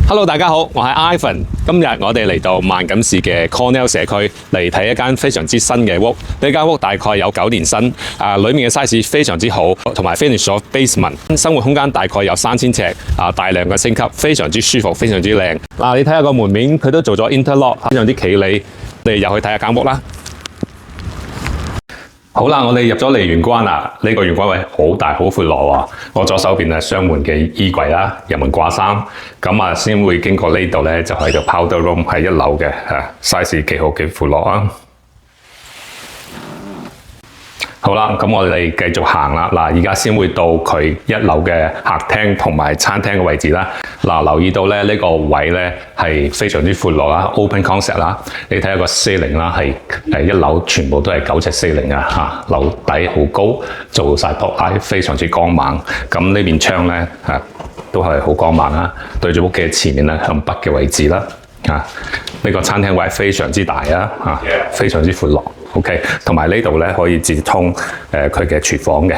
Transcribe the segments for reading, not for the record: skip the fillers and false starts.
Hello，大家好，我係 Ivan。今日我哋嚟到萬錦市嘅 Cornell 社區嚟睇一間非常之新嘅屋。呢間屋大概有9年新，裡面嘅 size 非常之好，同埋 finish 咗 basement。生活空間大概有3000尺，大量嘅升級，非常之舒服，非常之靚。你睇下個門面，佢都做咗 interlock， 非常之企理。你哋入去睇下間屋啦。好啦，我哋入咗嚟玄關啦。呢個玄關位好大好闊落喎。我左手邊係雙門嘅衣櫃啦，入門掛衫。咁先會經過呢度咧，就係個 powder room， 係1樓嘅，size 幾好幾闊落啊。好啦，咁我哋繼續行啦。而家先會到佢1樓嘅客廳同埋餐廳嘅位置啦。留意到咧呢個位咧係非常之闊落啦 ，open concept 啦。你睇下個 ceiling 啦，係1樓全部都係9尺 ceiling啊，樓底好高，做晒托拉，非常之光猛。咁呢邊窗咧都係好光猛啦，對住屋企嘅前面咧向北嘅位置啦。呢個餐廳位非常之大啊，非常之闊落。OK， 同埋呢度咧可以接通佢嘅廚房嘅。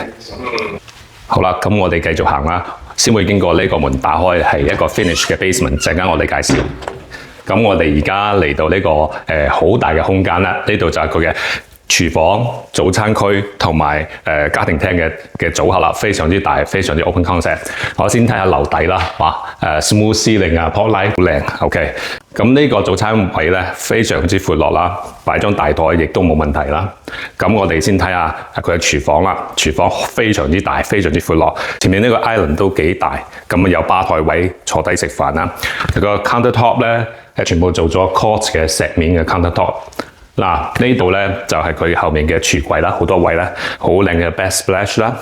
好啦，咁我哋繼續行啦，先會經過呢個門打開，係一個 finish 嘅 basement。陣間我哋介紹。咁我哋而家嚟到呢個好大嘅空間啦，呢度就係佢嘅廚房、早餐區同埋家庭廳嘅組合啦，非常之大，非常之 open concept。我先睇下樓底啦，哇，smooth ceiling 啊 ，pot light 好靚 ，OK。咁呢個早餐位咧非常之闊落啦，擺張大台亦都冇問題啦。咁我哋先睇下佢嘅廚房啦，廚房非常之大，非常之闊落。前面呢個 island 都幾大，咁有吧台位坐低食飯啦。佢個 countertop 咧係全部做咗 quartz 嘅石面嘅 countertop。呢度咧就係佢後面嘅櫥櫃啦，好多位啦，好靚嘅 backsplash 啦。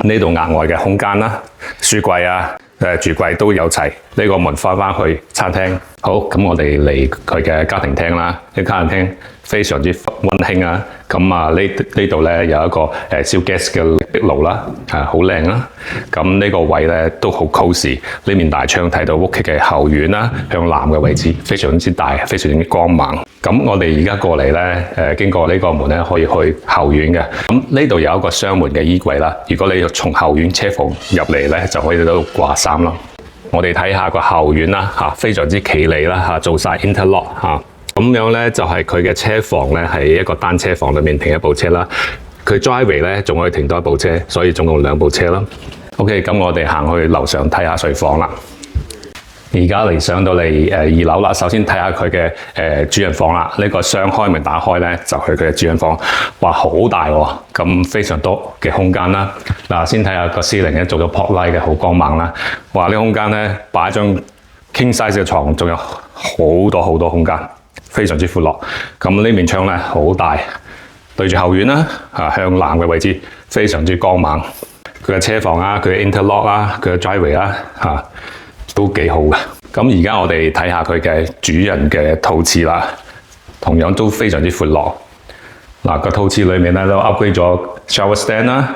呢度額外嘅空間啦，書櫃啊、櫥櫃都有齊。呢個門翻去餐廳。好，咁我哋嚟佢嘅家庭廳啦。呢家庭廳非常之溫馨啊。咁呢度咧有一個燒 gas 嘅壁爐啦，好靚啦。咁呢個位咧都好 cosy。呢面大窗睇到屋企嘅後院啦，向南嘅位置非常之大，非常之光猛。咁我哋而家過嚟咧，經過呢個門咧，可以去後院嘅。咁呢度有一個雙門嘅衣櫃啦。如果你從後院車房入嚟咧，就可以喺度掛衫啦。我哋睇下個後院啦，非常之企理啦，做晒 interlock 咁樣咧就係佢嘅車房咧，係一個單車房裏面停一部車啦。佢 driveway 咧仲可以停多一部車，所以總共2部車啦。OK， 咁我哋行去樓上睇下睡房啦。而家上到嚟2樓啦，首先睇下佢嘅主人房啦。呢個雙開門打開咧，就係佢嘅主人房。哇，好大喎！咁非常多嘅空間啦。先睇下個 ceiling 咧，做咗 pot light 嘅，好光猛啦。哇，呢個空間咧擺一張 king size 嘅床，仲有好多空間，非常之闊落。咁呢面窗咧好大，對住後院啦，向南嘅位置非常之光猛。佢嘅車房啊，佢嘅 interlock 啦，佢嘅 driveway 啦，都幾好嘅。咁而家我哋睇下佢嘅主人嘅套廁啦，同樣都非常之闊落。個套廁裏面咧都 upgrade 咗 shower stand 啦。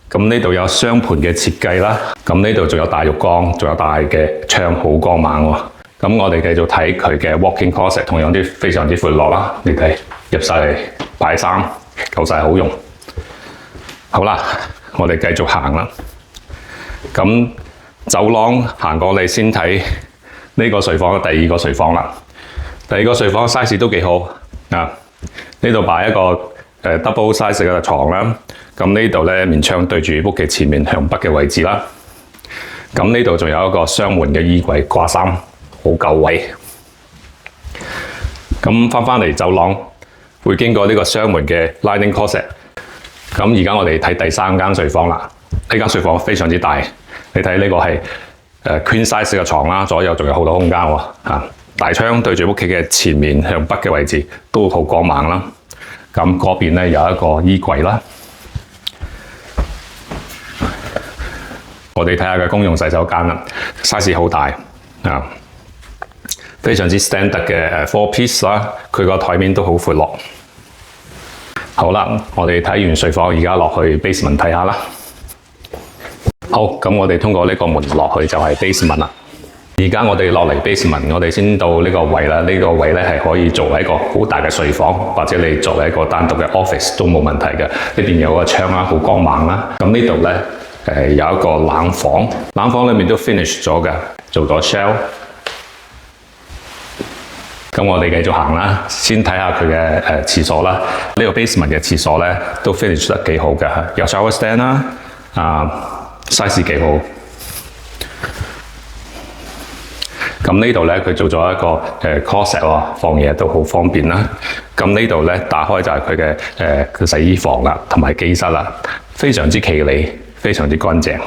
咁呢度有雙盤嘅設計啦。咁呢度仲有大浴缸，仲有大嘅窗，好光猛喎。咁我哋繼續睇佢嘅 walk-in closet， 同樣都非常之闊落啦。你睇入晒嚟擺衫，夠晒好用。好啦，我哋繼續行啦。咁走廊行過嚟先睇呢個睡房嘅第2個睡房啦。第2個睡房 size 都幾好啊！呢度擺一個double size 嘅床啦。咁呢度咧面窗對住屋企前面向北嘅位置啦。咁呢度仲有一個雙門嘅衣櫃掛衫，好夠位。咁翻嚟走廊會經過呢個雙門嘅 linen closet。咁而家我哋睇第3間睡房啦。呢間睡房非常之大。你睇呢個係queen size 嘅床啦，左右仲有好多空間喎。大窗對住屋企嘅前面向北嘅位置都好光猛啦。咁嗰邊咧有一個衣櫃啦。我哋睇下嘅公用洗手間啦 ，size 好大非常之 standard 嘅4 piece 啦。佢個台面都好闊落。好啦，我哋睇完睡房，而家落去 basement 睇下啦。好，咁我哋通過呢個門落去就係 basement 啦。而家我哋落嚟 basement， 我哋先到呢個位啦。呢個位咧係可以作為一個好大嘅睡房，或者你作為一個單獨嘅 office 都冇問題嘅。呢邊有個窗啦，好光猛啦。咁呢度咧有一個冷房，冷房裏面都 finish 咗嘅，做咗 shell。咁我哋繼續行啦，先睇下佢嘅廁所啦。呢個 basement 嘅廁所咧都 finish 得幾好嘅，有 shower stand 啦，size 幾好。咁呢度咧佢做咗一個closet 喎，放嘢都好方便啦。咁呢度咧打開就係佢嘅洗衣房啦，同埋機室啦，非常之企理，非常之乾淨。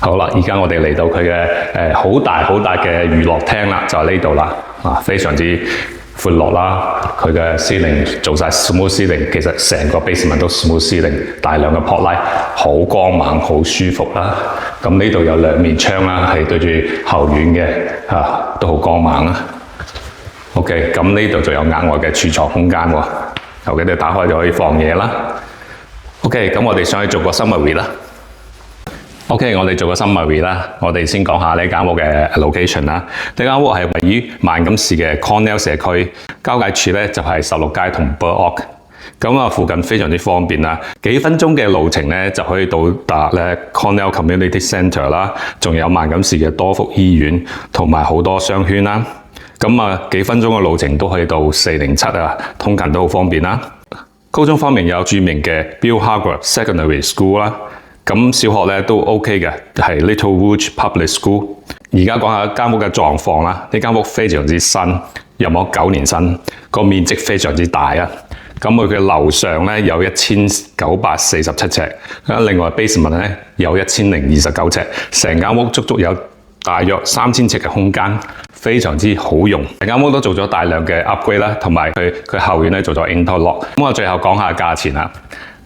好啦，而家我哋嚟到佢嘅好大嘅娛樂廳啦，就係呢度啦，非常之闊落啦。佢嘅 ceiling 做晒 smooth ceiling， 其實成個 basement 都 smooth ceiling， 大量嘅 pot light， 好光猛，好舒服啦。咁呢度有兩面窗啦，係對住後院嘅，都好光猛啦。OK， 咁呢度仲有額外嘅儲藏空間喎，求其你打開就可以放嘢啦。OK， 咁我哋上去做個 summary 啦。OK， 我哋做個 summary 啦。我哋先講下呢間屋嘅 location 啦。呢間屋係位於萬錦市嘅 Cornell 社區，交界處咧就係16街同 Burdock。咁附近非常之方便啦，幾分鐘嘅路程咧就可以到達咧 Cornell Community Centre 啦，仲有萬錦市嘅多福醫院同埋好多商圈啦。咁幾分鐘嘅路程都可以到407啊，通勤都好方便啦。高中方面有著名嘅 Bill Hargrove Secondary School 啦。咁小學咧都 OK 嘅，係 Little Rouge Public School。而家講下間屋嘅狀況啦，呢間屋非常之新，入伙9年新，個面積非常之大啊。咁佢嘅樓上咧有1947尺，另外 basement 咧有1029尺，成間屋足足有大約3000尺嘅空間，非常之好用。成間屋都做咗大量嘅 upgrade 啦，同埋佢後院咧做咗 interlock。咁我最後講下價錢啦，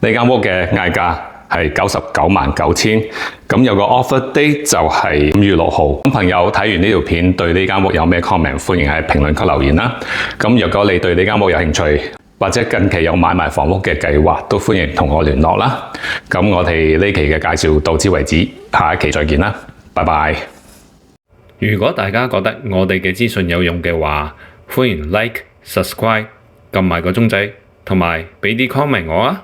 呢間屋嘅嗌價係999000，咁有個 offer date 就係5月6號。咁朋友睇完呢條片對呢間屋有咩 comment， 歡迎喺評論區留言啦。咁如果你對呢間屋有興趣，或者近期有買賣房屋嘅計劃，都歡迎同我聯絡啦。咁我哋呢期嘅介紹到此為止，下一期再見啦，拜拜。如果大家覺得我哋嘅資訊有用嘅話，歡迎 like、subscribe、撳埋個鐘仔，同埋俾啲 comment 我啊。